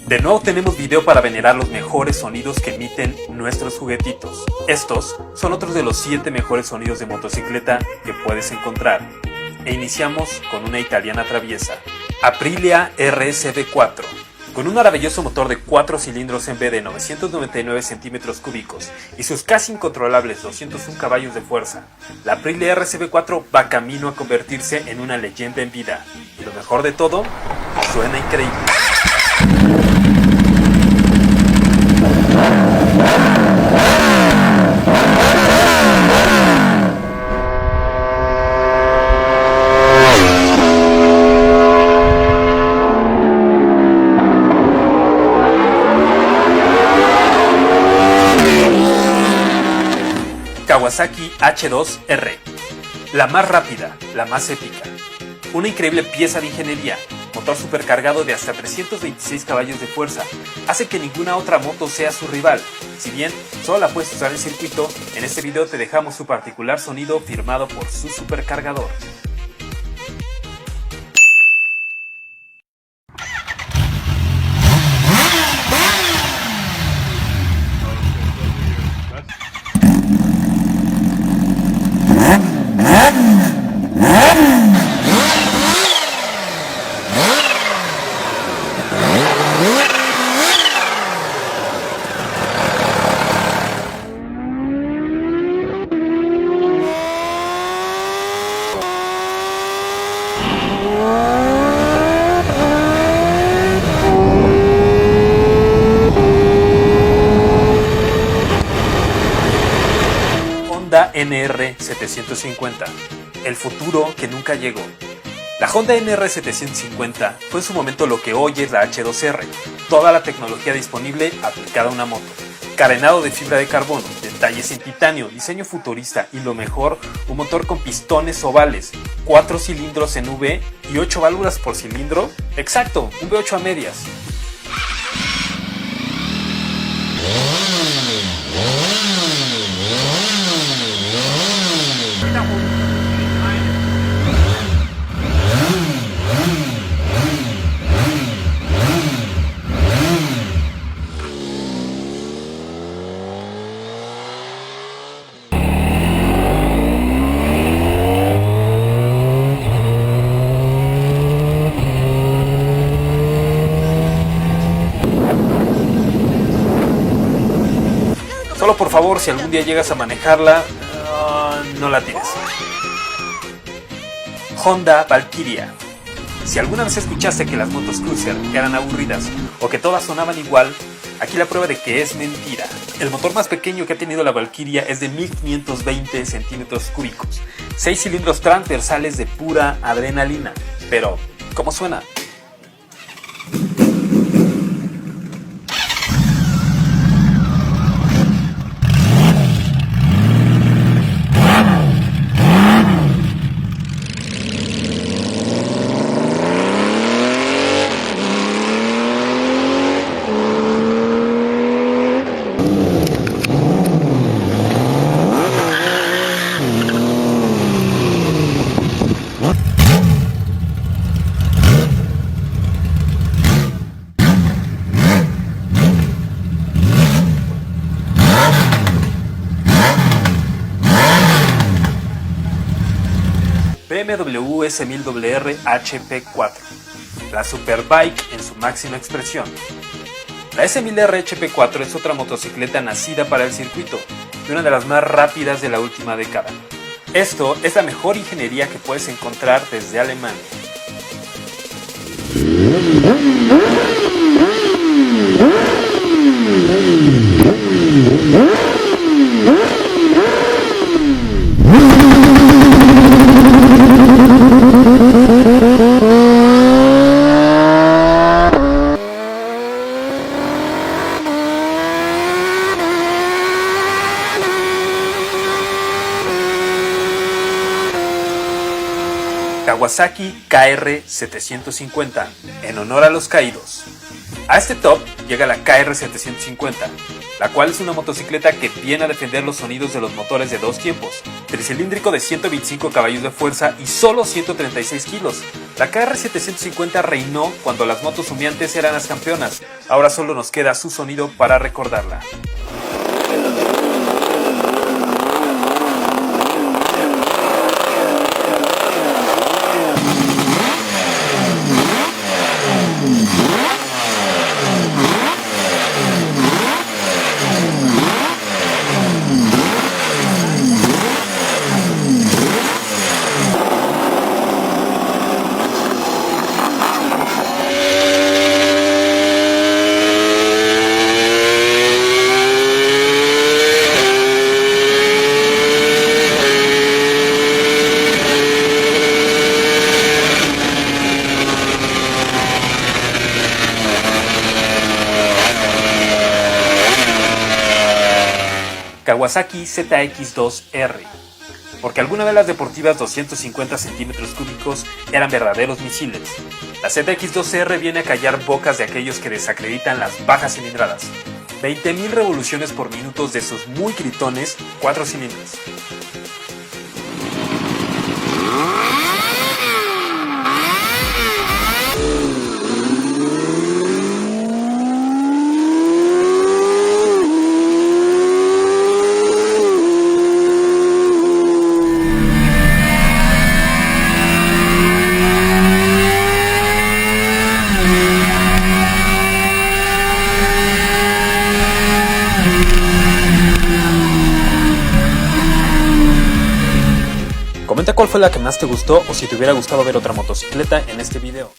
De nuevo tenemos video para venerar los mejores sonidos que emiten nuestros juguetitos. Estos son otros de los 7 mejores sonidos de motocicleta que puedes encontrar. E iniciamos con una italiana traviesa, Aprilia RSV4. Con un maravilloso motor de 4 cilindros en V de 999 centímetros cúbicos y sus casi incontrolables 201 caballos de fuerza, la Aprilia RSV4 va camino a convertirse en una leyenda en vida. Y lo mejor de todo, suena increíble. Kawasaki H2R, la más rápida, la más épica, una increíble pieza de ingeniería, motor supercargado de hasta 326 caballos de fuerza, hace que ninguna otra moto sea su rival. Si bien solo la puedes usar en circuito, en este video te dejamos su particular sonido firmado por su supercargador. Honda NR750, el futuro que nunca llegó. La Honda NR750 fue en su momento lo que hoy es la H2R, toda la tecnología disponible aplicada a una moto. Carenado de fibra de carbono, detalles en titanio, diseño futurista y lo mejor, un motor con pistones ovales, 4 cilindros en V y 8 válvulas por cilindro. Exacto, un V8 a medias. Solo por favor, si algún día llegas a manejarla, no la tires. Honda Valkyria. Si alguna vez escuchaste que las motos cruiser eran aburridas o que todas sonaban igual, aquí la prueba de que es mentira. El motor más pequeño que ha tenido la Valkyria es de 1520 centímetros cúbicos, 6 cilindros transversales de pura adrenalina. Pero, ¿cómo suena? BMW S1000WR HP4, la Superbike en su máxima expresión. La S1000R HP4 es otra motocicleta nacida para el circuito y una de las más rápidas de la última década. Esto es la mejor ingeniería que puedes encontrar desde Alemania. Kawasaki KR750, en honor a los caídos. A este top llega la KR750, la cual es una motocicleta que viene a defender los sonidos de los motores de 2 tiempos, tricilíndrico de 125 caballos de fuerza y solo 136 kilos. La KR750 reinó cuando las motos humeantes eran las campeonas, ahora solo nos queda su sonido para recordarla. Kawasaki ZX2R, porque alguna vez las deportivas 250 centímetros cúbicos eran verdaderos misiles. La ZX2R viene a callar bocas de aquellos que desacreditan las bajas cilindradas. 20.000 revoluciones por minuto de sus muy gritones 4 cilindros. Comenta cuál fue la que más te gustó o si te hubiera gustado ver otra motocicleta en este video.